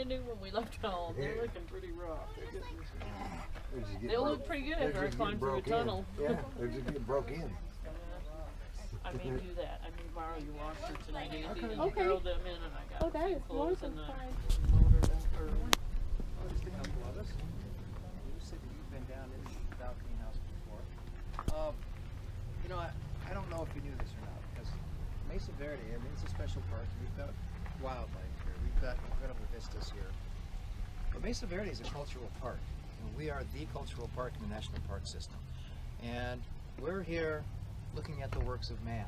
standing when we left home. They're looking pretty rough. They look pretty good after I climbed through a tunnel. Yeah, they're just getting broke in. I may do that. I may borrow your washer tonight, Andy, and Okay. throw them in, and I got Oh, a that few is clothes wonderful. and a Fine. motor. Just a couple of us. You said that you've been down in the balcony house before. You know, I don't know if you knew this or not, because Mesa Verde, I mean, it's a special park. We've got wildlife here. We've got incredible vistas here. But Mesa Verde is a cultural park. And we are the cultural park in the national park system. And we're here looking at the works of man.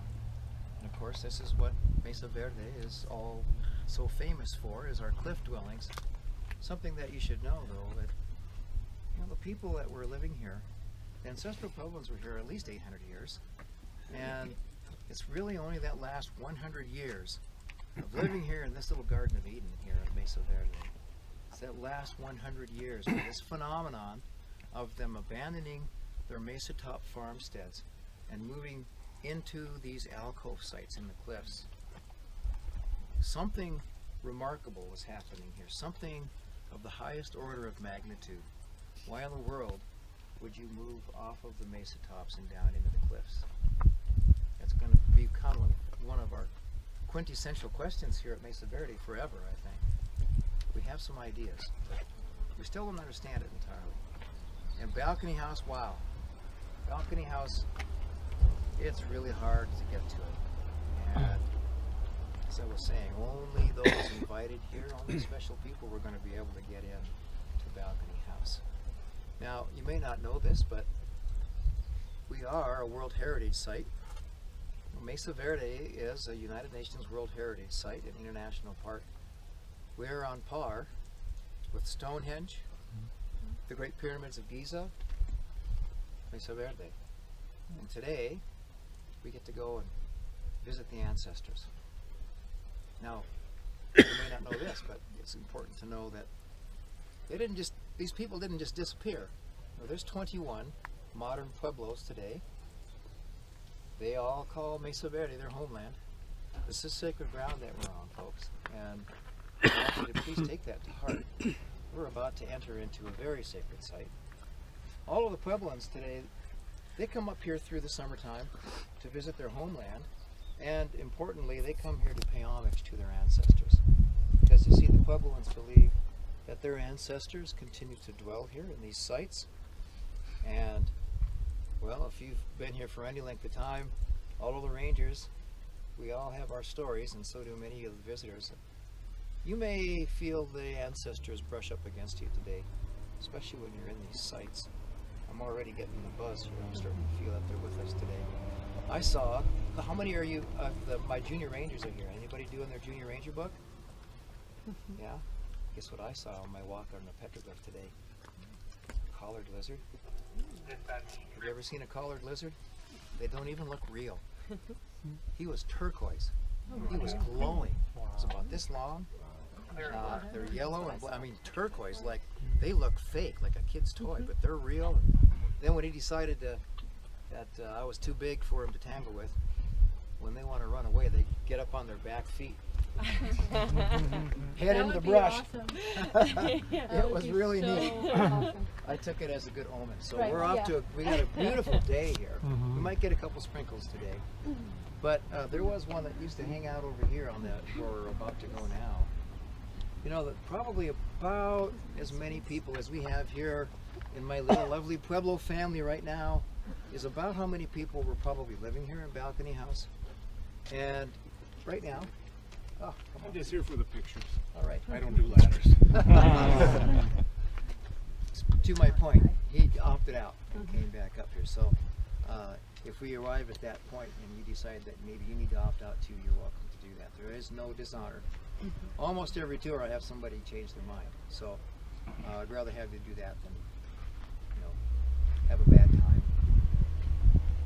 And of course, this is what Mesa Verde is all so famous for, is our cliff dwellings. Something that you should know, though, that the people that were living here, the ancestral Pueblos were here at least 800 years, and it's really only that last 100 years of living here in this little Garden of Eden here at Mesa Verde. It's that last 100 years of this phenomenon of them abandoning their mesa top farmsteads and moving into these alcove sites in the cliffs. Something remarkable was happening here, something of the highest order of magnitude. Why in the world would you move off of the mesa tops and down into the cliffs? That's going to become one of our quintessential questions here at Mesa Verde forever, I think. We have some ideas, but we still don't understand it entirely. And balcony house, wow. Balcony house, it's really hard to get to it. And as I was saying, only those invited here, only special people were going to be able to get in to balcony house. Now, you may not know this, but we are a World Heritage Site. Mesa Verde is a United Nations World Heritage Site, an international park. We're on par with Stonehenge, the Great Pyramids of Giza, Mesa Verde. And today, we get to go and visit the ancestors. Now, you may not know this, but it's important to know that these people didn't just disappear. Now, there's 21 modern pueblos today. They all call Mesa Verde their homeland. This is sacred ground that we're on, folks, and I want you to please take that to heart. We're about to enter into a very sacred site. All of the Pueblans today, they come up here through the summertime to visit their homeland, and importantly, they come here to pay homage to their ancestors. Because you see, the Pueblans believe that their ancestors continue to dwell here in these sites, and well, if you've been here for any length of time, all of the rangers, we all have our stories, and so do many of the visitors. You may feel the ancestors brush up against you today, especially when you're in these sites. I'm already getting the buzz here. I'm starting to feel that they're with us today. I saw, how many are you, my junior rangers are here? Anybody doing their junior ranger book? Yeah? Guess what I saw on my walk on the petroglyph today? Collared lizard. Have you ever seen a collared lizard? They don't even look real. He was turquoise. He was glowing. It was about this long. They're yellow and I mean turquoise, like they look fake, like a kid's toy, but they're real. And then when he decided that I was too big for him to tangle with, when they want to run away, they get up on their back feet, head into the brush. Awesome. It was really neat. Awesome. I took it as a good omen. So Right, we're off yeah. we got a beautiful day here. We might get a couple sprinkles today. But there was one that used to hang out over here on that where we're about to go now. You know, that probably about as many people as we have here in my little lovely Pueblo family right now is about how many people were probably living here in Balcony House. And right now, oh, come on. I'm just here for the pictures. All right. I don't do ladders. To my point, he opted out and came back up here. So if we arrive at that point and you decide that maybe you need to opt out too, you're welcome to do that. There is no dishonor. Almost every tour I have somebody change their mind. So I'd rather have you do that than, have a bad time.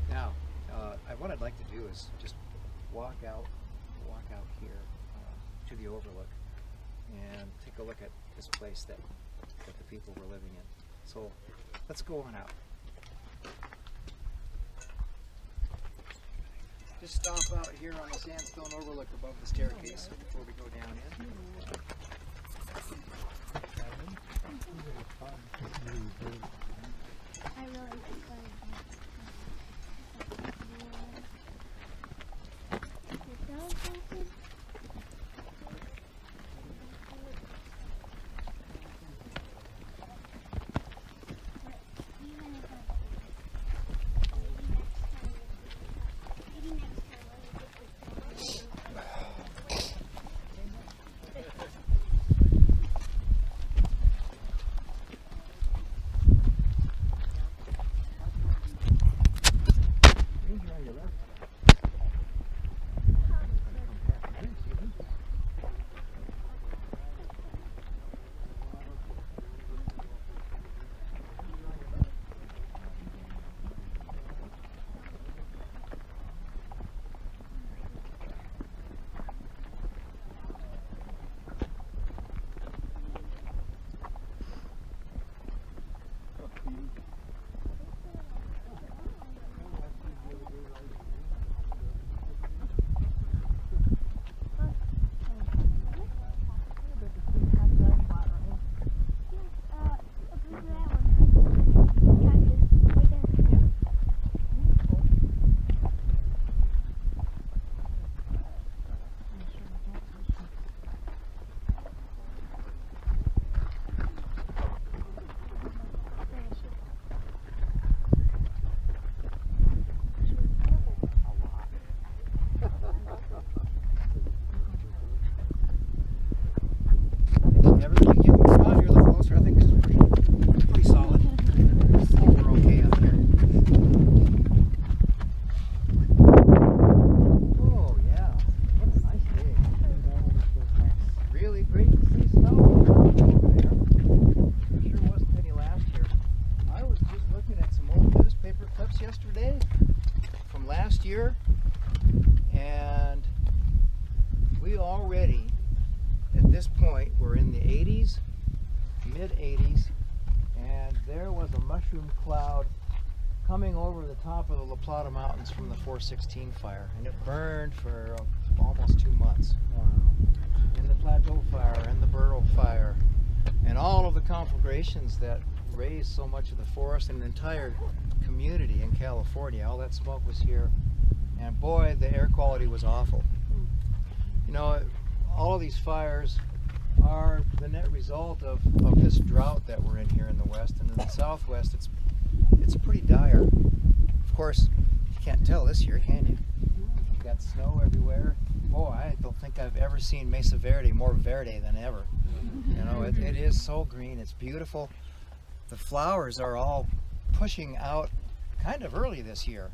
Now, what I'd like to do is just walk out here to the overlook and take a look at this place that the people were living in. So let's go on out. Just stop out here on the sandstone overlook above the staircase before we go down in. I really think Everything you can out here, the closer I think is pretty solid. We're okay out here. Oh yeah, what a nice day. Really great to see snow over there. There sure wasn't any last year. I was just looking at some old newspaper clips yesterday from last year, and we already at this point we're in the 80s, mid 80s, and there was a mushroom cloud coming over the top of the La Plata Mountains from the 416 fire, and it burned for almost 2 months. Wow. In the Plateau Fire and the Burro Fire and all of the conflagrations that raised so much of the forest and the entire community in California, all that smoke was here, and boy, the air quality was awful. You know, all of these fires are the net result of this drought that we're in here in the west, and in the southwest it's pretty dire. Of course, you can't tell this year, can you? You got snow everywhere. Oh, I don't think I've ever seen Mesa Verde more verde than ever. You know, it is so green, it's beautiful. The flowers are all pushing out kind of early this year.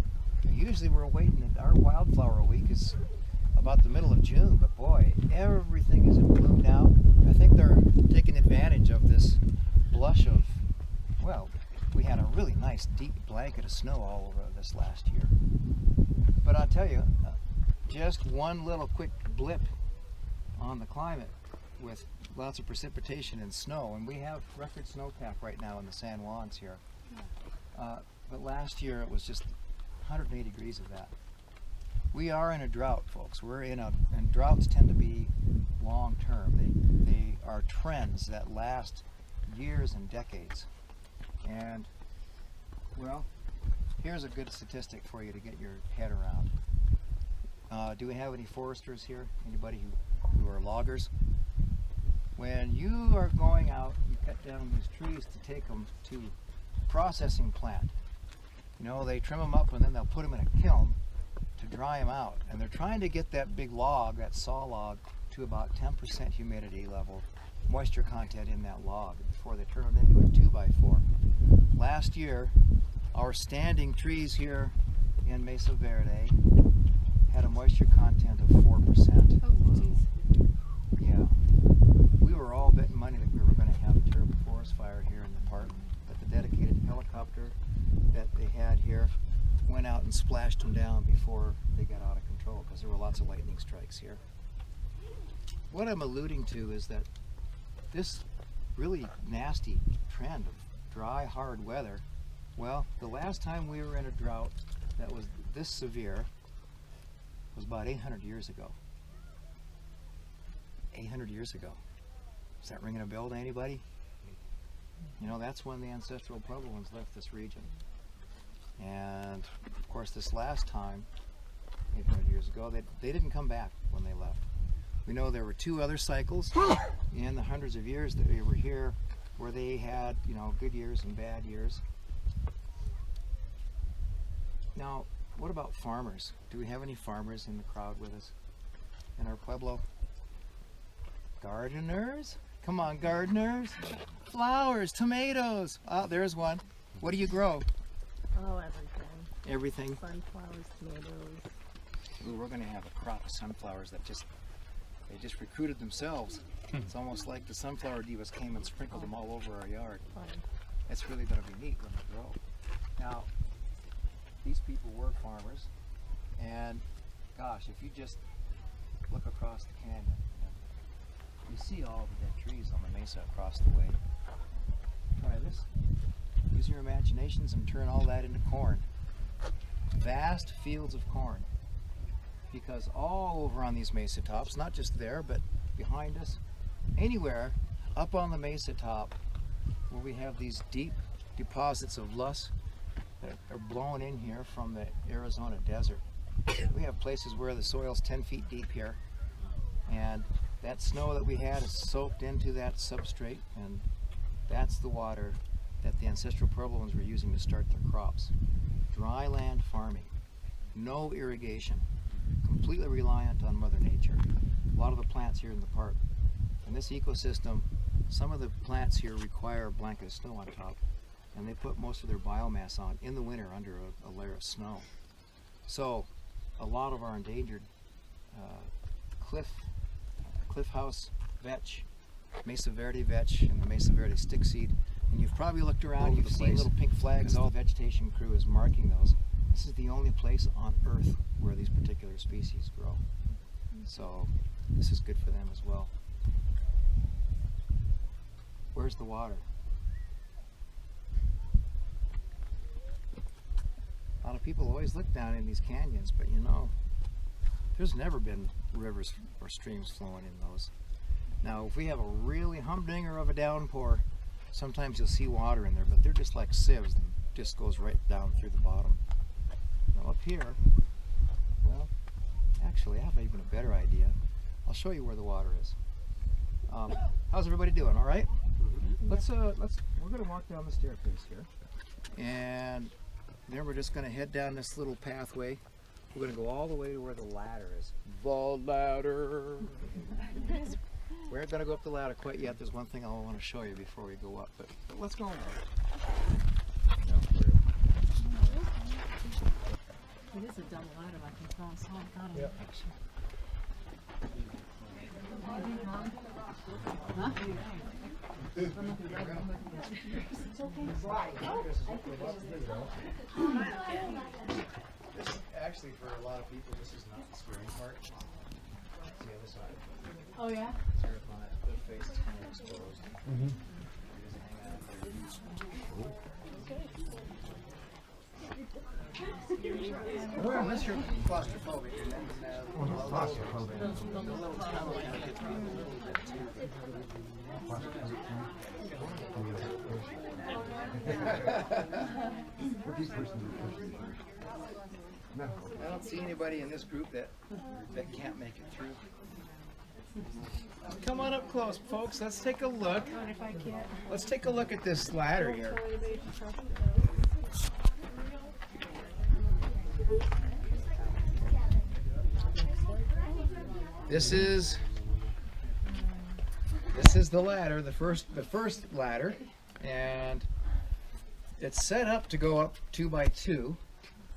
Usually we're waiting, our wildflower week is about the middle of June, but boy, everything is in bloom now. I think they're taking advantage of this blush of, well, we had a really nice deep blanket of snow all over this last year. But I'll tell you, just one little quick blip on the climate with lots of precipitation and snow, and we have record snowpack right now in the San Juans here. But last year it was just 180 degrees of that. We are in a drought, folks. And droughts tend to be long term. They are trends that last years and decades. And, well, here's a good statistic for you to get your head around. Do we have any foresters here? Anybody who are loggers? When you are going out, you cut down these trees to take them to a processing plant. You know, they trim them up and then they'll put them in a kiln to dry them out, and they're trying to get that big log, that saw log, to about 10% humidity level, moisture content in that log before they turn it into a 2x4. Last year, our standing trees here in Mesa Verde had a moisture content of 4%. Oh, geez. Yeah, we were all betting money that we were going to have a terrible forest fire here in the park, but the dedicated helicopter that they had here went out and splashed them down before they got out of control, because there were lots of lightning strikes here. What I'm alluding to is that this really nasty trend of dry, hard weather, well, the last time we were in a drought that was this severe was about 800 years ago. 800 years ago. Is that ringing a bell to anybody? You know, that's when the ancestral Puebloans left this region. And of course, this last time, 800 years ago, they didn't come back when they left. We know there were 2 other cycles in the hundreds of years that we were here where they had, you know, good years and bad years. Now, what about farmers? Do we have any farmers in the crowd with us in our Pueblo? Gardeners? Come on, gardeners. Flowers, tomatoes. Oh, there's one. What do you grow? Oh, everything. Everything. Sunflowers, tomatoes. Ooh, we're going to have a crop of sunflowers that they just recruited themselves. It's almost like the sunflower divas came and sprinkled them all over our yard. Fun. It's really going to be neat when they grow. Now, these people were farmers, and gosh, if you just look across the canyon, you see all the dead trees on the mesa across the way. Try this. Use your imaginations and turn all that into corn. Vast fields of corn. Because all over on these mesa tops, not just there, but behind us, anywhere up on the mesa top where we have these deep deposits of loess that are blown in here from the Arizona desert. We have places where the soil's 10 feet deep here, and that snow that we had is soaked into that substrate, and that's the water that the ancestral Puebloans were using to start their crops. Dry land farming, no irrigation, completely reliant on Mother Nature. A lot of the plants here in the park. In this ecosystem, some of the plants here require a blanket of snow on top, and they put most of their biomass on in the winter under a layer of snow. So a lot of our endangered cliff house vetch, Mesa Verde vetch, and the Mesa Verde stickseed. And you've probably looked around, you've seen little pink flags, all the vegetation crew is marking those. This is the only place on Earth where these particular species grow. So this is good for them as well. Where's the water? A lot of people always look down in these canyons, but you know, there's never been rivers or streams flowing in those. Now, if we have a really humdinger of a downpour, sometimes you'll see water in there, but they're just like sieves that just goes right down through the bottom. Now up here, well, actually I have even a better idea. I'll show you where the water is. How's everybody doing? All right? We're gonna walk down the staircase here, and then we're just gonna head down this little pathway. We're gonna go all the way to where the ladder is. The ladder. We're not gonna go up the ladder quite yet. There's one thing I want to show you before we go up, but let's go on. It is a double ladder I can cross on. Got a picture. Huh? It's okay. This, actually, for a lot of people, this is not the scary part. It's the other side. Oh yeah? So their face is kind of exposed. You just hang out there. Well, unless you're claustrophobic, and then the little tunnel kind of gets around a little bit too. I don't see anybody in this group that can't make it through. Come on up close, folks. Let's take a look. Let's take a look at this ladder here. This is the ladder, the first ladder, and it's set up to go up 2 by 2,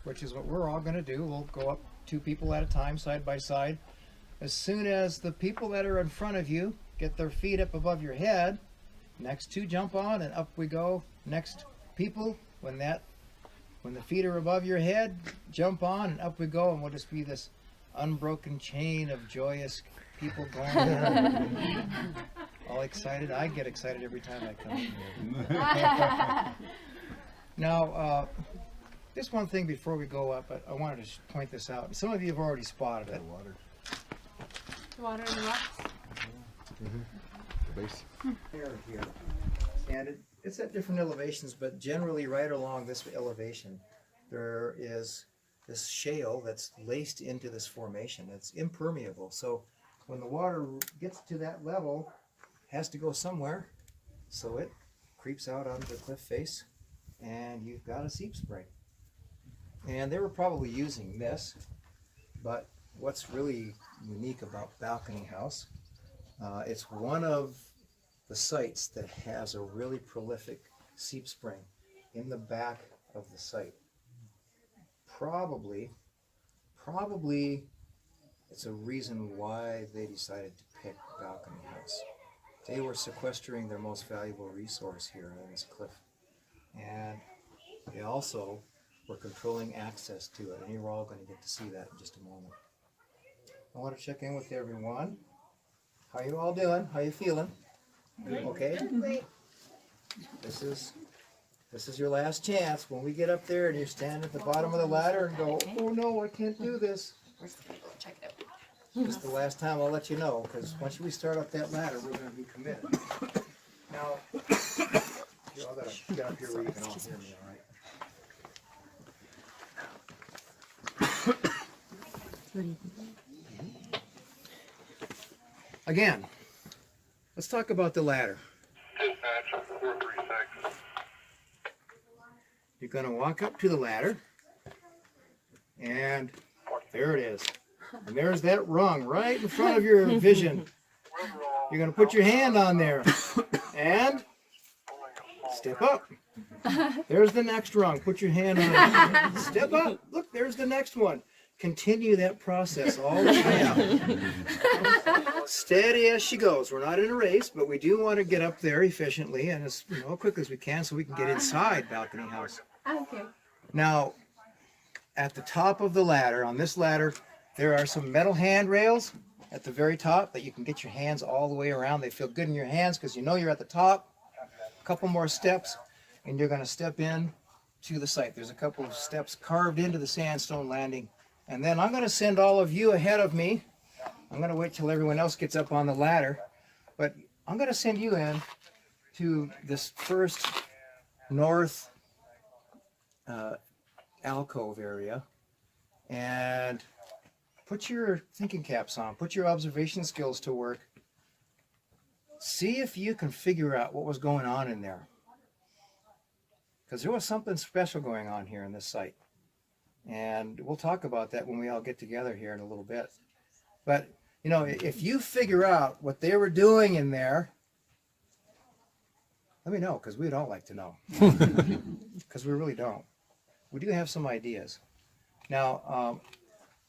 which is what we're all going to do. We'll go up 2 people at a time, side by side. As soon as the people that are in front of you get their feet up above your head, next 2 jump on and up we go. Next people, when the feet are above your head, jump on and up we go, and we'll just be this unbroken chain of joyous people going. All excited. I get excited every time I come in here. Now, just one thing before we go up, I wanted to point this out. Some of you have already spotted it. The water in the rocks? The base. Here, and it's at different elevations, but generally right along this elevation, there is this shale that's laced into this formation. It's impermeable. So when the water gets to that level, it has to go somewhere. So it creeps out onto the cliff face, and you've got a seep spring. And they were probably using this, but what's really unique about Balcony House, it's one of the sites that has a really prolific seep spring in the back of the site. Probably it's a reason why they decided to pick Balcony House. They were sequestering their most valuable resource here on this cliff. And they also were controlling access to it. And you're all going to get to see that in just a moment. I want to check in with everyone. How you all doing? How you feeling? Okay? This is your last chance. When we get up there and you're standing at the bottom of the ladder and go, oh no, I can't do this. Where's the Bible? Check it out. This is the last time I'll let you know, because once we start up that ladder, we're going to be committed. Now, you all got to get up here where you can all hear me, all right? Again, let's talk about the ladder. Dispatch 436. You're going to walk up to the ladder, and there it is. And there's that rung right in front of your vision. You're going to put your hand on there and step up. There's the next rung. Put your hand on it. Step up. Look, there's the next one. Continue that process all the way out. Steady as she goes. We're not in a race, but we do want to get up there efficiently and as quickly as we can so we can get inside Balcony House. Okay. Now, at the top of the ladder, on this ladder, there are some metal handrails at the very top that you can get your hands all the way around. They feel good in your hands because you know you're at the top. A couple more steps, and you're going to step in to the site. There's a couple of steps carved into the sandstone landing. And then I'm going to send all of you ahead of me. I'm going to wait till everyone else gets up on the ladder. But I'm going to send you in to this first north alcove area. And put your thinking caps on. Put your observation skills to work. See if you can figure out what was going on in there. Because there was something special going on here in this site. And we'll talk about that when we all get together here in a little bit. But, if you figure out what they were doing in there, let me know, because we'd all like to know. Because we really don't. We do have some ideas. Now,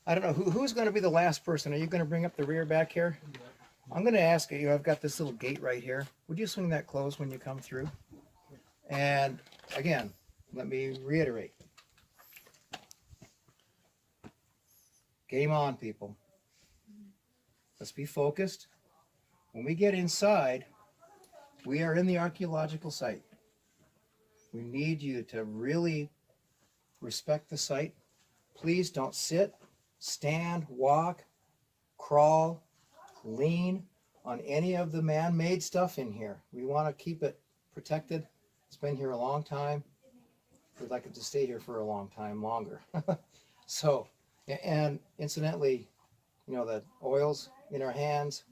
I don't know, who's going to be the last person? Are you going to bring up the rear back here? I'm going to ask you, I've got this little gate right here. Would you swing that closed when you come through? And again, let me reiterate. Game on, people. Let's be focused. When we get inside, we are in the archaeological site. We need you to really respect the site. Please don't sit, stand, walk, crawl, lean on any of the man-made stuff in here. We want to keep it protected. It's been here a long time. We'd like it to stay here for a long time longer. So, and incidentally, the oils in our hands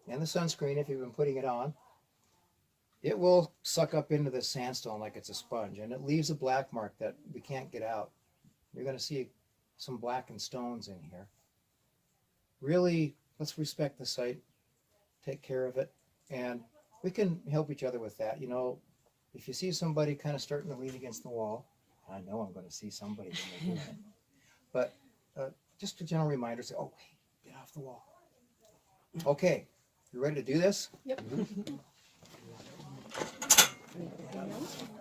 and the sunscreen, if you've been putting it on, it will suck up into the sandstone like it's a sponge, and it leaves a black mark that we can't get out. You're going to see some blackened stones in here. Really, let's respect the site, take care of it, and we can help each other with that. If you see somebody kind of starting to lean against the wall, I know I'm going to see somebody when they're doing it. But just a gentle reminder, say, oh, hey, get off the wall. Okay, you ready to do this? Yep.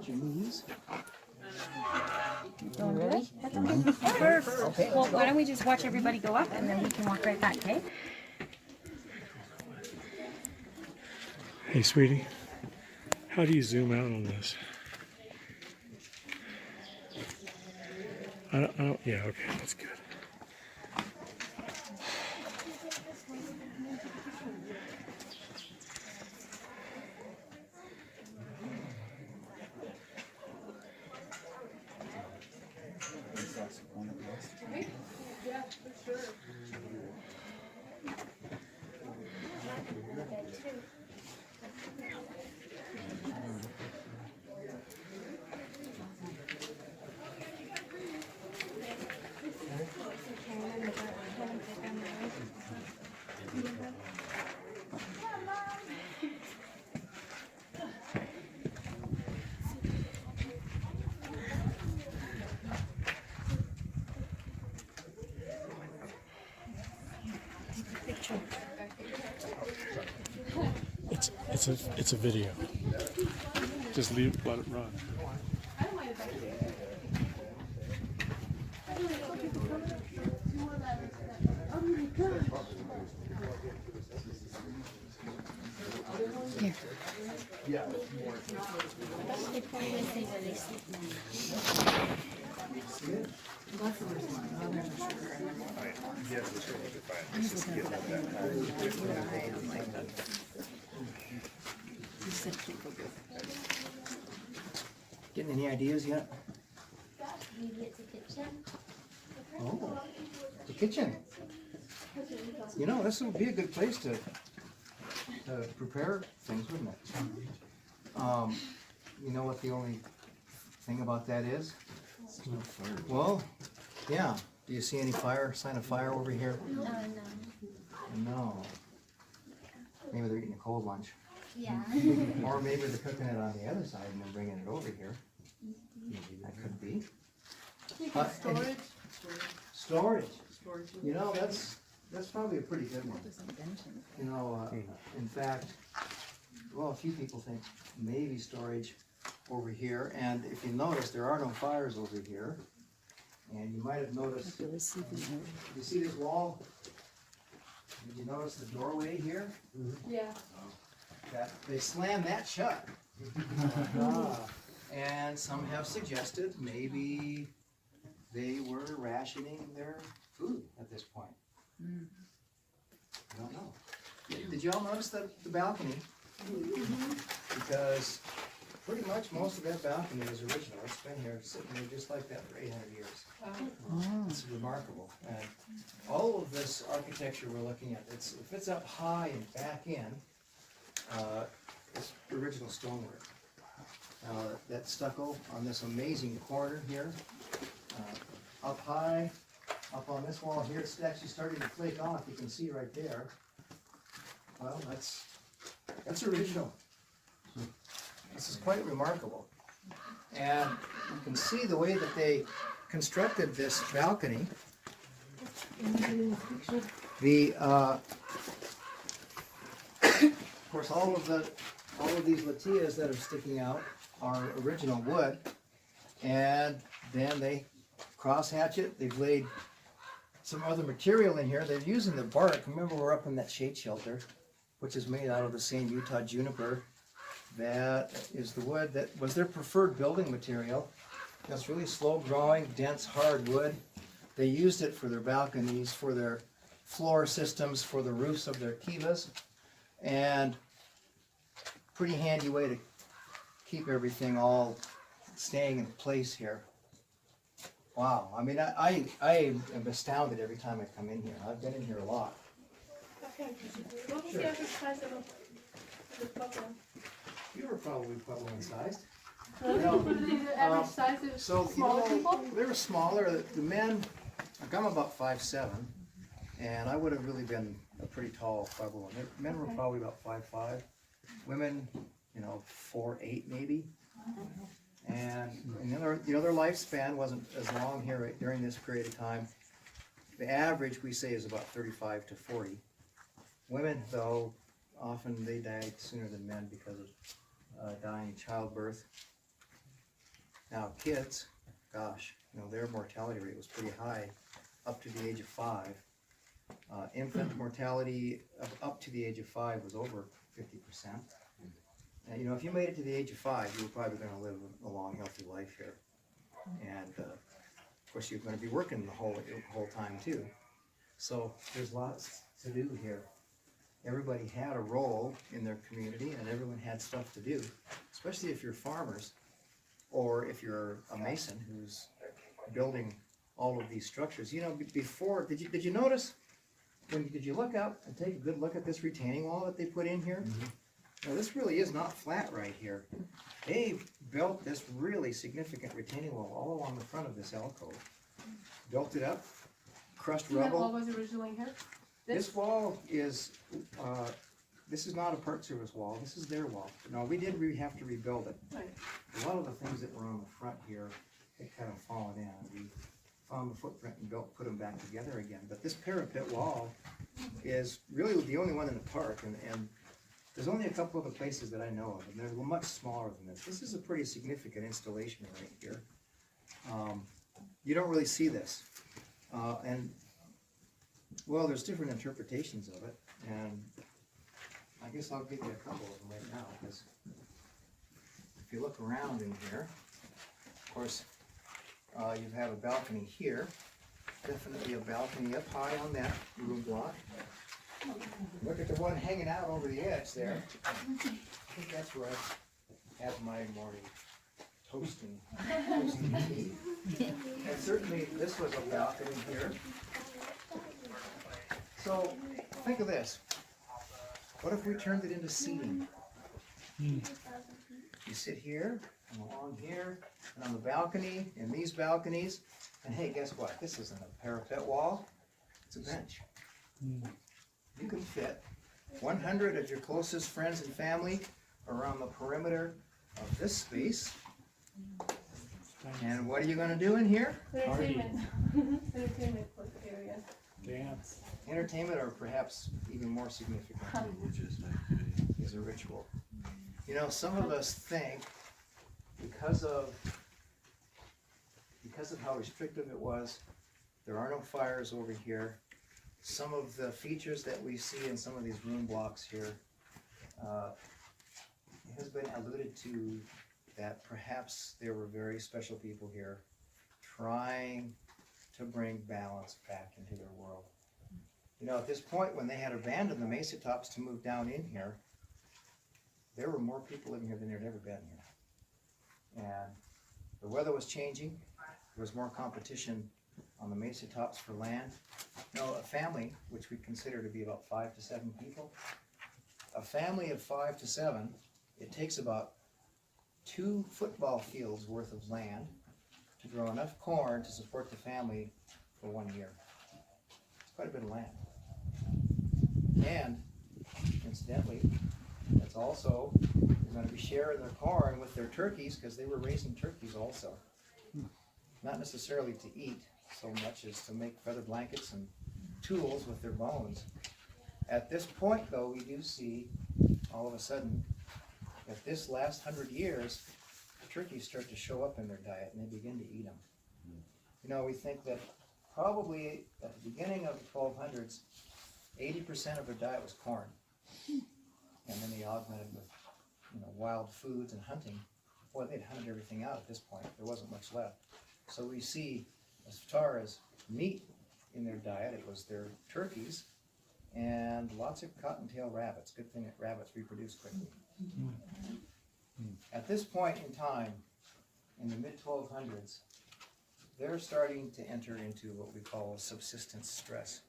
Jeez. Ready? Okay. Well, why don't we just watch everybody go up and then we can walk right back, okay? Hey, sweetie, how do you zoom out on this? I don't, yeah, okay, that's good. Yeah, for sure. It's a video. Just let it run. Getting any ideas yet? Maybe it's a kitchen. Oh, the kitchen. You know, this would be a good place to prepare things, wouldn't it? You know what the only thing about that is? Well, yeah. Do you see any sign of fire over here? Oh, no. No. Maybe they're eating a cold lunch. Yeah. Or maybe they're cooking it on the other side and then bringing it over here. That could be. Storage. Storage. Storage. You know, that's probably a pretty good one. You know, in fact, well, a few people think maybe storage over here. And if you notice, there are no fires over here. And you might have noticed, you see this wall? Did you notice the doorway here? Yeah. That they slammed that shut. And some have suggested maybe they were rationing their food at this point. I don't know. Did you all notice the balcony? Because pretty much most of that balcony is original. It's been here, sitting there just like that for 800 years. It's remarkable. And all of this architecture we're looking at, if it's up high and back in, it's original stonework. That stucco on this amazing corner here, up high, up on this wall here, it's actually starting to flake off. You can see right there. Well, that's original. This is quite remarkable. And you can see the way that they constructed this balcony. Of course, all of these latias that are sticking out are original wood, and then they cross-hatch it. They've laid some other material in here. They're using the bark. Remember, we're up in that shade shelter, which is made out of the same Utah juniper. That is the wood that was their preferred building material. That's really slow-growing, dense, hard wood. They used it for their balconies, for their floor systems, for the roofs of their kivas, and pretty handy way to keep everything all staying in place here. Wow, I mean, I am astounded every time I come in here. I've been in here a lot. Okay. What was the average size of the pueblo? You were probably Puebloan sized. The average size of smaller people? They were smaller. The men, I'm about 5'7", and I would have really been a pretty tall Puebloan. The men were probably about 5'5". Women, 4'8" maybe. And their lifespan wasn't as long here during this period of time. The average, we say, is about 35 to 40. Women, though, often they died sooner than men because of dying childbirth. Now kids, gosh, their mortality rate was pretty high up to the age of 5. Infant mortality up to the age of 5 was over 50%. And if you made it to the age of 5, you were probably going to live a long, healthy life here. And of course, you're going to be working the whole time too. So there's lots to do here. Everybody had a role in their community, and everyone had stuff to do, especially if you're farmers, or if you're a mason who's building all of these structures. You know, before, did you notice, did you look up and take a good look at this retaining wall that they put in here? Now, this really is not flat right here. They built this really significant retaining wall all along the front of this alcove. Built it up, crushed That wall rubble. was originally here? This wall is, this is not a part service wall, this is their wall. No, we did have to rebuild it. Right. A lot of the things that were on the front here, had kind of fallen in. We found the footprint and put them back together again. But this parapet wall is really the only one in the park, and there's only a couple other places that I know of, and they're much smaller than this. This is a pretty significant installation right here. You don't really see this. And, well, there's different interpretations of it, and I guess I'll give you a couple of them right now, because if you look around in here, of course, you have a balcony here, definitely a balcony up high on that room block. Look at the one hanging out over the edge there. I think that's where I have my morning toasting tea. And certainly this was a balcony here. So think of this. What if we turned it into seating? You sit here, and along here, and on the balcony, and these balconies, and hey, guess what? This isn't a parapet wall, it's a bench. You can fit 100 of your closest friends and family around the perimeter of this space. And what are you going to do in here? Entertainment. Entertainment area. Dance. Entertainment, or perhaps even more significant, is a ritual. You know, some of us think because of how restrictive it was, there are no fires over here. Some of the features that we see in some of these room blocks here, it has been alluded to that perhaps there were very special people here trying to bring balance back into their world. You know, at this point, when they had abandoned the Mesa Tops to move down in here, there were more people living here than there had ever been here. And the weather was changing. There was more competition on the Mesa Tops for land. You know, a family, which we consider to be about 5 to 7 people, a family of 5 to 7, it takes about 2 football fields worth of land to grow enough corn to support the family for 1 year. It's quite a bit of land. And, incidentally, it's also, they're going to be sharing their corn with their turkeys because they were raising turkeys also. Not necessarily to eat so much as to make feather blankets and tools with their bones. At this point, though, we do see all of a sudden that this last 100 years, the turkeys start to show up in their diet and they begin to eat them. You know, we think that probably at the beginning of the 1200s, 80% of their diet was corn. And then they augmented with, you know, wild foods and hunting. Boy, they'd hunted everything out at this point. There wasn't much left. So we see, as far as meat in their diet, it was their turkeys and lots of cottontail rabbits. Good thing that rabbits reproduce quickly. At this point in time, in the mid-1200s, they're starting to enter into what we call subsistence stress.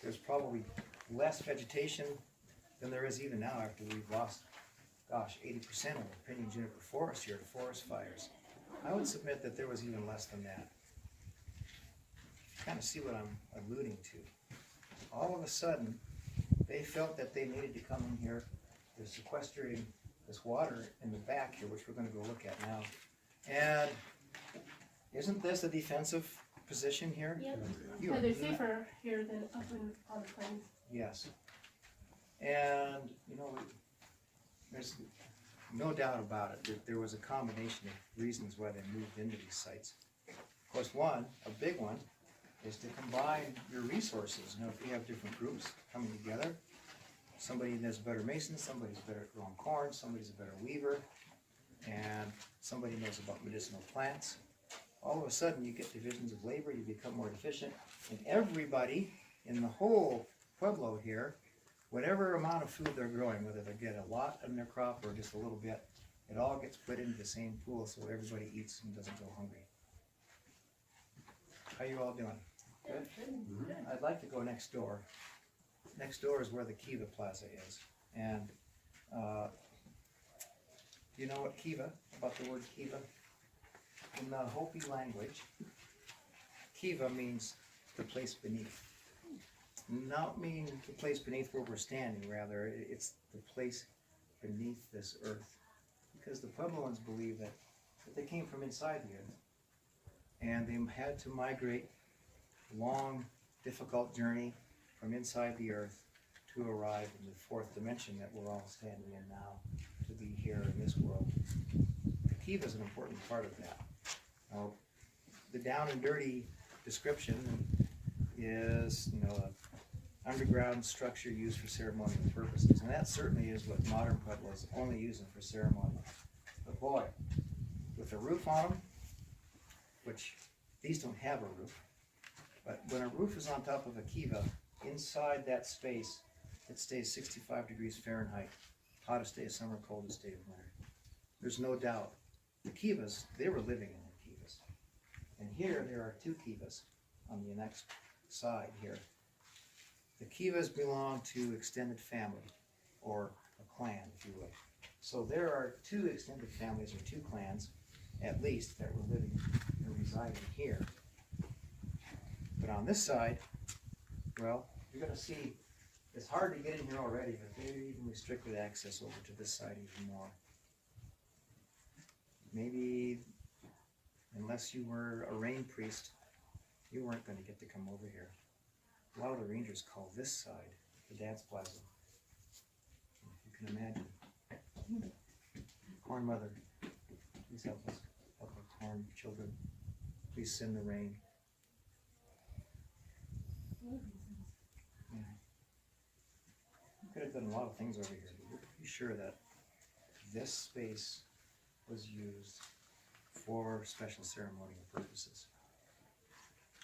There's probably less vegetation than there is even now after we've lost, gosh, 80% of the pinyon juniper forest here to forest fires. I would submit that there was even less than that. You kind of see what I'm alluding to. All of a sudden, they felt that they needed to come in here. They're sequestering this water in the back here, which we're going to go look at now. And isn't this a defensive position here? Yep. You Yeah, are they're not- safer here than up on the plains. Yes. And, you know, there's no doubt about it. There was a combination of reasons why they moved into these sites. Of course, a big one, is to combine your resources. You know, if you have different groups coming together, somebody that's a better mason, somebody's better at growing corn, somebody's a better weaver, and somebody knows about medicinal plants. All of a sudden, you get divisions of labor, you become more efficient, and everybody in the whole pueblo here, whatever amount of food they're growing, whether they get a lot in their crop or just a little bit, it all gets put into the same pool so everybody eats and doesn't go hungry. How you all doing? Good? I'd like to go next door. Next door is where the Kiva Plaza is. And do you know what Kiva, about the word Kiva? In the Hopi language, Kiva means the place beneath. Not mean the place beneath where we're standing, rather, it's the place beneath this earth. Because the Puebloans believe that they came from inside the earth. And they had to migrate a long, difficult journey from inside the earth to arrive in the fourth dimension that we're all standing in now, to be here in this world. The Kiva is an important part of that. Now, the down and dirty description is, an underground structure used for ceremonial purposes, and that certainly is what modern Pueblos only use them for ceremony. But boy, with a roof on them, which these don't have a roof, but when a roof is on top of a kiva, inside that space, it stays 65 degrees Fahrenheit, hottest day of summer, coldest day of winter. There's no doubt. The kivas, they were living in the kivas. And here, there are two kivas on the next side here. The kivas belong to extended family, or a clan, if you will. So there are two extended families, or two clans, at least, that were living and residing here. But on this side, well, you're going to see, it's hard to get in here already, but they even restricted access over to this side even more. Maybe, unless you were a rain priest, you weren't going to get to come over here. A lot of the rangers call this side the dance plaza. You can imagine. Corn Mother, please help us. Help our corn children. Please send the rain. Yeah. You could have done a lot of things over here. You're pretty sure that this space was used for special ceremonial purposes.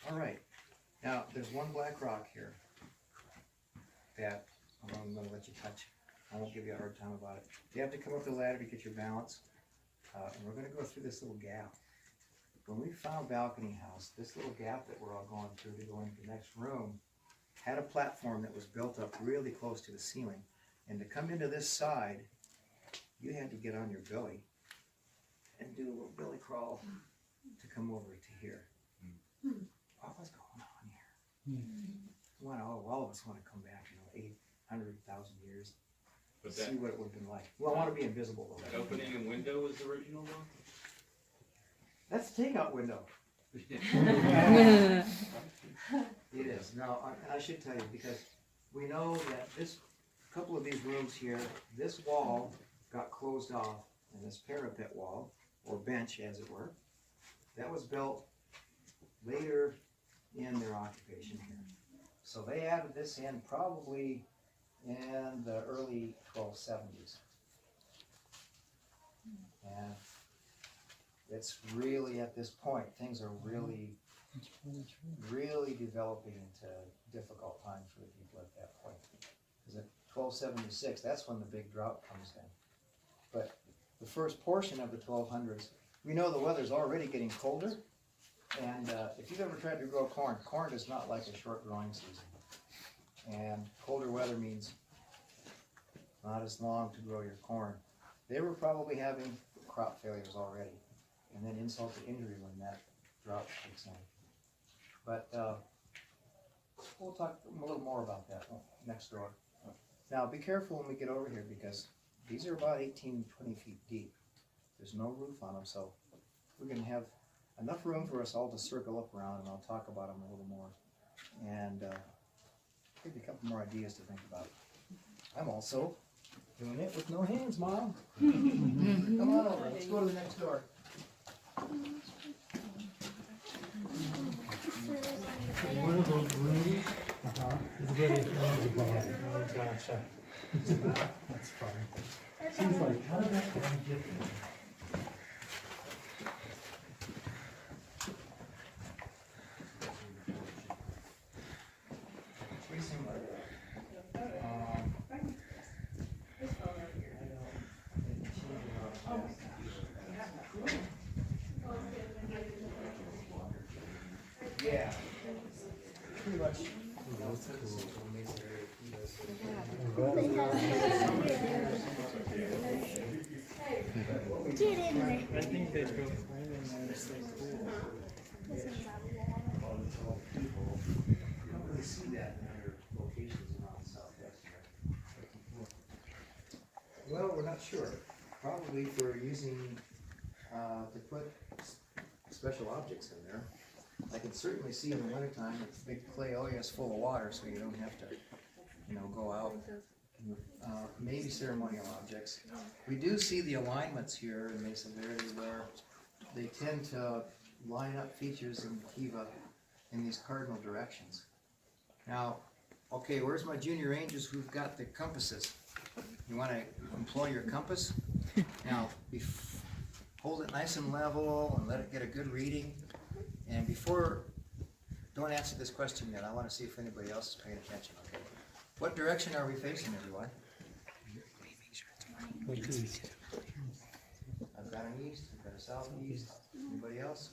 All right. Now, there's one black rock here that I'm going to let you touch. I won't give you a hard time about it. You have to come up the ladder to get your balance. And we're going to go through this little gap. When we found Balcony House, this little gap that we're all going through to go into the next room had a platform that was built up really close to the ceiling. And to come into this side, you had to get on your belly and do a little belly crawl to come over to here. What was going on here? All of us want to come back, 800,000 years. But See what it would have been like. Well, I want to be invisible. that opening and window was the original one? That's the takeout window. It is. Now, I should tell you, because we know that this couple of these rooms here, this wall got closed off, and this parapet wall, or bench as it were, that was built later in their occupation here. So they added this in probably in the early 1270s. And it's really, at this point, things are really developing into difficult times for the people at that point. Because at 1276, that's when the big drought comes in. But the first portion of the 1200s, we know the weather's already getting colder. And if you've ever tried to grow corn, corn is not like a short growing season. And colder weather means not as long to grow your corn. They were probably having crop failures already, and then insult to injury when that drought kicks in. But we'll talk a little more about that next door. Now be careful when we get over here, because these are about 18, 20 feet deep. There's no roof on them, so we're going to have enough room for us all to circle up around, and I'll talk about them a little more. And give you a couple more ideas to think about. I'm also doing it with no hands, Mom. Come on over, let's go to the next door. One of those rooms is where they found the body. Oh, gotcha. That's funny. She's like, how did that guy get there? Yeah. Pretty much. You know, typical Mesa area Get in there. I think they drove fine and I was like, cool. You don't really see that in other locations around the southwest here. Well, we're not sure. Probably for using, to put special objects in there. I can certainly see in the wintertime, a big clay area full of water, so you don't have to, you know, go out. Maybe ceremonial objects. We do see the alignments here in Mesa Verde where they tend to line up features in Kiva in these cardinal directions. Now, okay, where's my junior rangers who've got the compasses? You want to employ your compass? Now, hold it nice and level and let it get a good reading. And don't answer this question yet. I want to see if anybody else is paying attention, okay? What direction are we facing, everyone? I've got an east, I've got a southeast. Anybody else?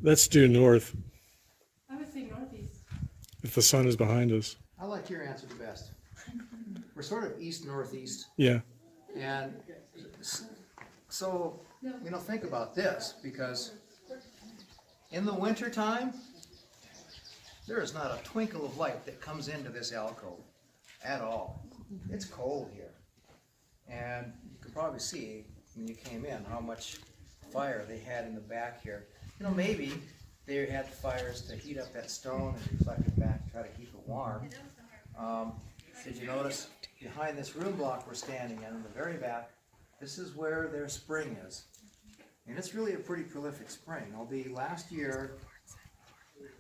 Let's do north, I would say northeast. if the sun is behind us. I like your answer the best. We're sort of east-northeast. Yeah. And so, you know, think about this, because in the wintertime, there is not a twinkle of light that comes into this alcove at all. It's cold here. And you can probably see when you came in how much fire they had in the back here. You know, maybe they had fires to heat up that stone and reflect it back, try to keep it warm. Did you notice behind this room block we're standing in the very back, this is where their spring is. And it's really a pretty prolific spring. Although last year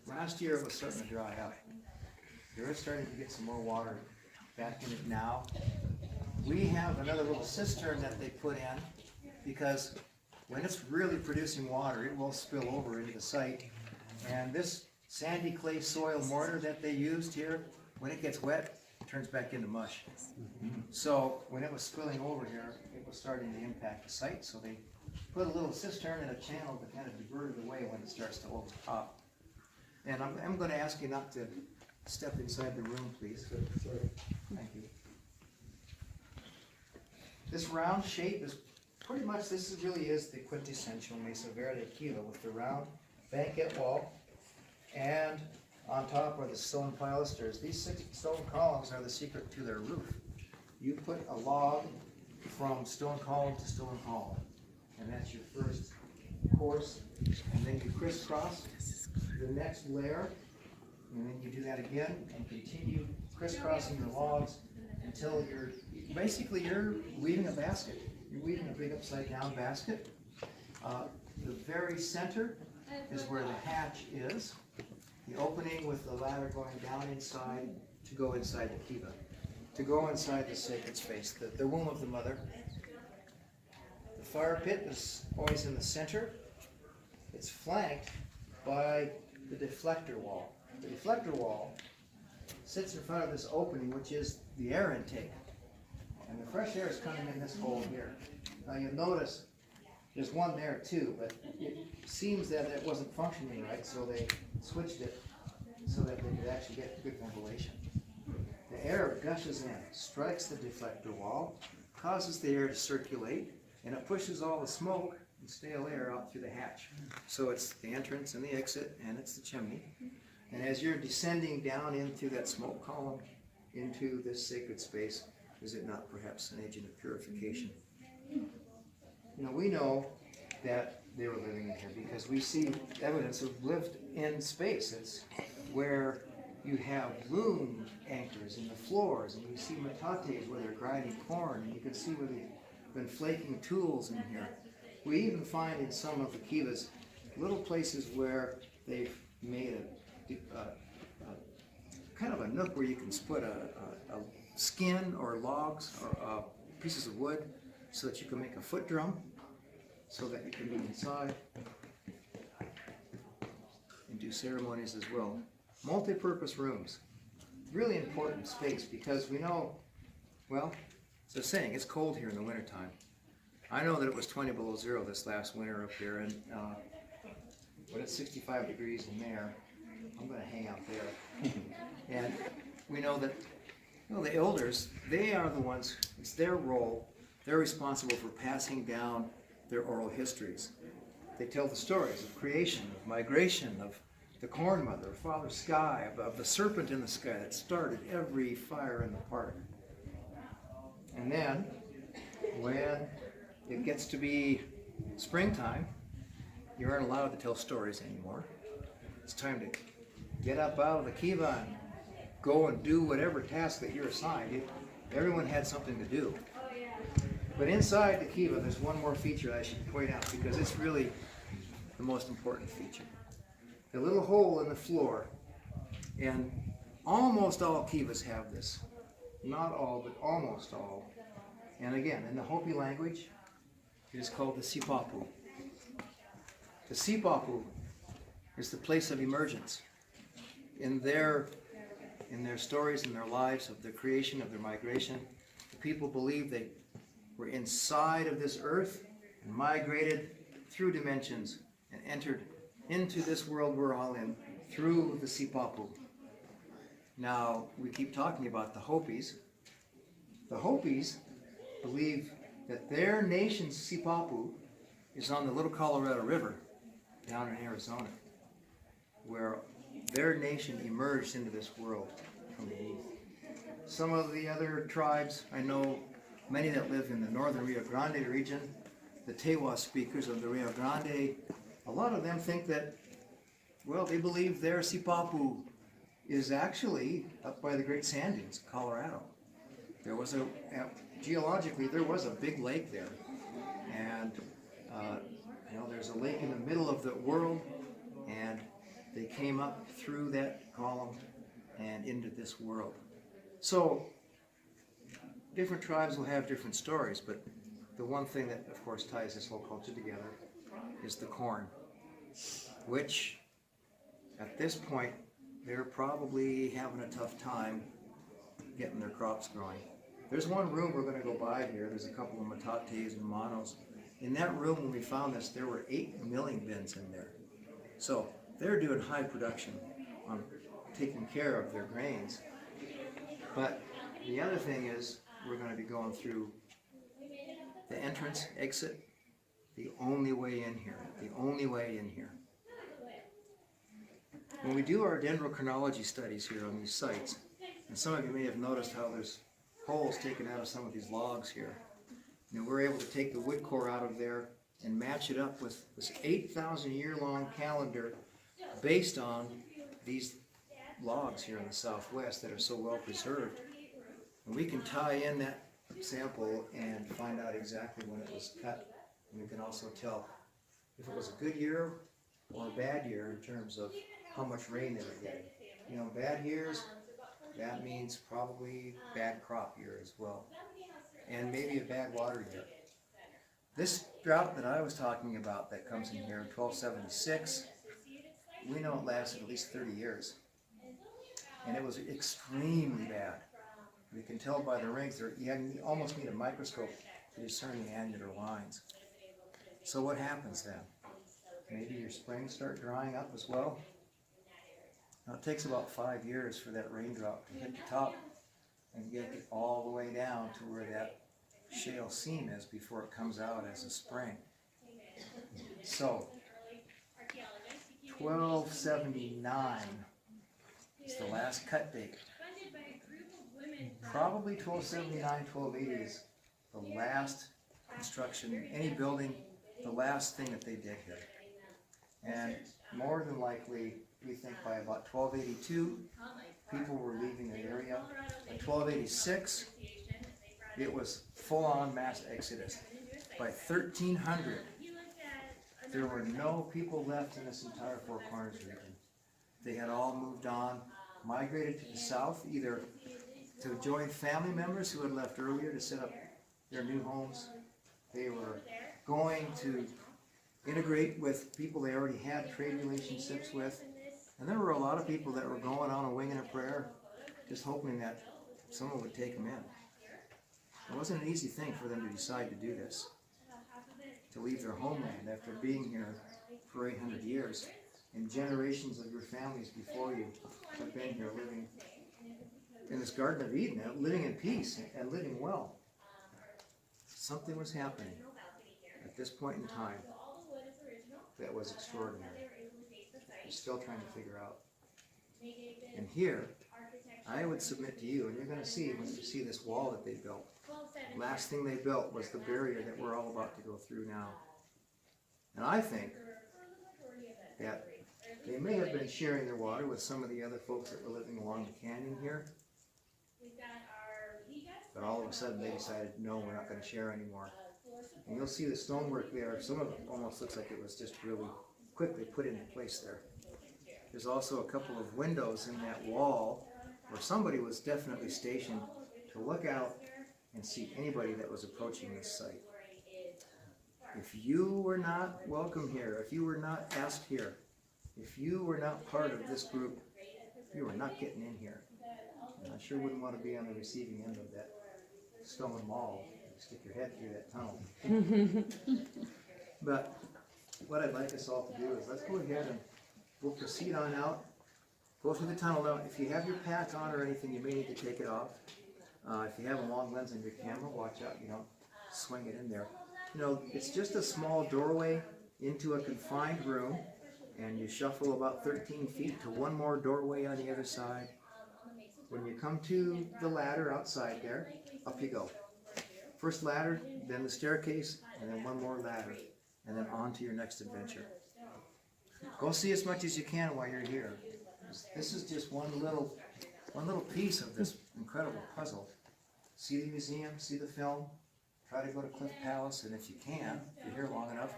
it was starting to dry up. They're starting to get some more water back in it now. We have another little cistern that they put in because when it's really producing water, it will spill over into the site. And this sandy clay soil mortar that they used here, when it gets wet, it turns back into mush. So when it was spilling over here, it was starting to impact the site. So they put a little cistern in a channel to kind of divert it away when it starts to overtop. And I'm going to ask you not to step inside the room, please. Thank you. This round shape is pretty much, really is the quintessential Mesa Verde Kiva with the round banquette wall, and on top are the stone pilasters. These 6 stone columns are the secret to their roof. You put a log from stone column to stone column, and that's your first course, and then you crisscross the next layer, and then you do that again and continue crisscrossing your logs until you're weaving a basket. You're weaving a big upside down basket. The very center is where the hatch is, the opening with the ladder going down inside to go inside the kiva, to go inside the sacred space, the womb of the mother. The fire pit is always in the center. It's flanked by the deflector wall. The deflector wall sits in front of this opening, which is the air intake. And the fresh air is coming in this hole here. Now you'll notice there's one there too, but it seems that it wasn't functioning right, so they switched it so that they could actually get good ventilation. The air gushes in, strikes the deflector wall, causes the air to circulate, and it pushes all the smoke and stale air out through the hatch. So it's the entrance and the exit, and it's the chimney. And as you're descending down into that smoke column, into this sacred space, is it not perhaps an agent of purification? You know, we know that they were living in here because we see evidence of lived in space. It's where you have loom anchors in the floors, and you see metates where they're grinding corn, and you can see where they've been flaking tools in here. We even find in some of the kivas little places where they've made a kind of a nook where you can put a skin or logs or pieces of wood so that you can make a foot drum so that you can be inside and do ceremonies as well. Multi-purpose rooms, really important space because we know, well, it's a saying, it's cold here in the wintertime. I know that it was 20 below zero this last winter up here, and when it's 65 degrees in there, I'm going to hang out there. And we know that the elders, they are the ones, it's their role, they're responsible for passing down their oral histories. They tell the stories of creation, of migration, of the corn mother, Father Sky, of the serpent in the sky that started every fire in the park. And then, when it gets to be springtime, you aren't allowed to tell stories anymore. It's time to get up out of the kiva and go and do whatever task that you're assigned. Everyone had something to do. But inside the kiva, there's one more feature I should point out because it's really the most important feature. The little hole in the floor, and almost all kivas have this. Not all, but almost all. And again, in the Hopi language, it is called the sipapu. The sipapu is the place of emergence. In their stories, in their lives, of their creation, of their migration, the people believe they were inside of this earth and migrated through dimensions and entered into this world we're all in through the sipapu. Now, we keep talking about the Hopis. The Hopis believe that their nation's sipapu is on the Little Colorado River down in Arizona, where their nation emerged into this world from beneath. Some of the other tribes, I know many that live in the northern Rio Grande region, the Tewa speakers of the Rio Grande, a lot of them think that, well, they believe their sipapu is actually up by the Great Sand Dunes, Colorado. There was geologically, there was a big lake there. And, there's a lake in the middle of the world, and they came up through that column and into this world. So, different tribes will have different stories, but the one thing that, of course, ties this whole culture together is the corn, which, at this point, they're probably having a tough time getting their crops growing. There's one room we're going to go by here. There's a couple of metates and monos. In that room, when we found this, there were 8 milling bins in there. So they're doing high production on taking care of their grains. But the other thing is, we're going to be going through the entrance, exit, the only way in here. The only way in here. When we do our dendrochronology studies here on these sites, and some of you may have noticed how there's holes taken out of some of these logs here. We're able to take the wood core out of there and match it up with this 8,000 year long calendar based on these logs here in the Southwest that are so well preserved. And we can tie in that sample and find out exactly when it was cut. And we can also tell if it was a good year or a bad year in terms of how much rain they were getting. Bad years, that means probably bad crop year as well. And maybe a bad water year. This drought that I was talking about that comes in here in 1276, we know it lasted at least 30 years. And it was extremely bad. We can tell by the rings, you almost need a microscope to discern the annular lines. So what happens then? Maybe your springs start drying up as well. Now it takes about 5 years for that raindrop to hit the top and get it all the way down to where that shale seam is before it comes out as a spring. So, 1279 is the last cut date. Probably 1279, 1280 is the last construction, any building, the last thing that they did here. And more than likely, we think by about 1282, people were leaving the area. By 1286, it was full-on mass exodus. By 1300, there were no people left in this entire Four Corners region. They had all moved on, migrated to the south, either to join family members who had left earlier to set up their new homes. They were going to integrate with people they already had trade relationships with. And there were a lot of people that were going on a wing and a prayer, just hoping that someone would take them in. It wasn't an easy thing for them to decide to do this, to leave their homeland after being here for 800 years. and generations of your families before you have been here living in this Garden of Eden, living in peace and living well. Something was happening at this point in time that was extraordinary. You're still trying to figure out. And here, I would submit to you, and you're going to see when you see this wall that they built. Last thing they built was the barrier that we're all about to go through now. And I think that they may have been sharing their water with some of the other folks that were living along the canyon here. But all of a sudden they decided, no, we're not going to share anymore. And you'll see the stonework there. Some of it almost looks like it was just really quickly put into place there. There's also a couple of windows in that wall where somebody was definitely stationed to look out and see anybody that was approaching this site. If you were not welcome here, if you were not asked here, if you were not part of this group, you were not getting in here. And I sure wouldn't want to be on the receiving end of that stone wall. Stick your head through that tunnel. But what I'd like us all to do is let's go ahead and we'll proceed on out. Go through the tunnel. Now, if you have your pack on or anything, you may need to take it off. If you have a long lens in your camera, watch out you don't swing it in there. You know, it's just a small doorway into a confined room, and you shuffle about 13 feet to one more doorway on the other side. When you come to the ladder outside there, up you go. First ladder, then the staircase, and then one more ladder, and then on to your next adventure. Go see as much as you can while you're here. This is just one little piece of this incredible puzzle. See the museum, see the film, try to go to Cliff Palace, and if you can, if you're here long enough,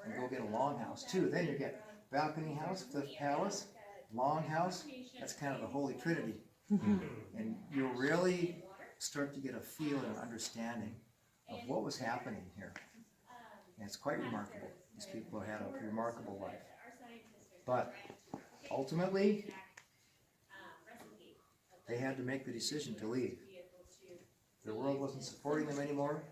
and go get a longhouse too. Then you get balcony house, Cliff Palace, longhouse. That's kind of the Holy Trinity. And you'll really start to get a feel and an understanding of what was happening here. And it's quite remarkable. These people had a remarkable life. But ultimately, they had to make the decision to leave. The world wasn't supporting them anymore.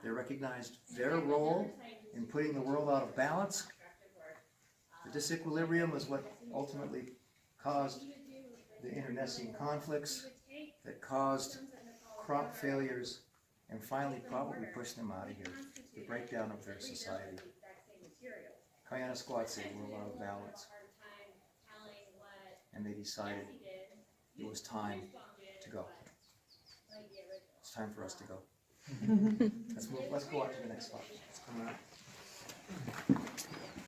They recognized their role in putting the world out of balance. The disequilibrium was what ultimately caused the internecine conflicts that caused crop failures and finally probably pushed them out of here, the breakdown of their society. Kayanasquatsi were out of balance. And they decided it was time to go. It's time for us to go. Let's go on to the next slide.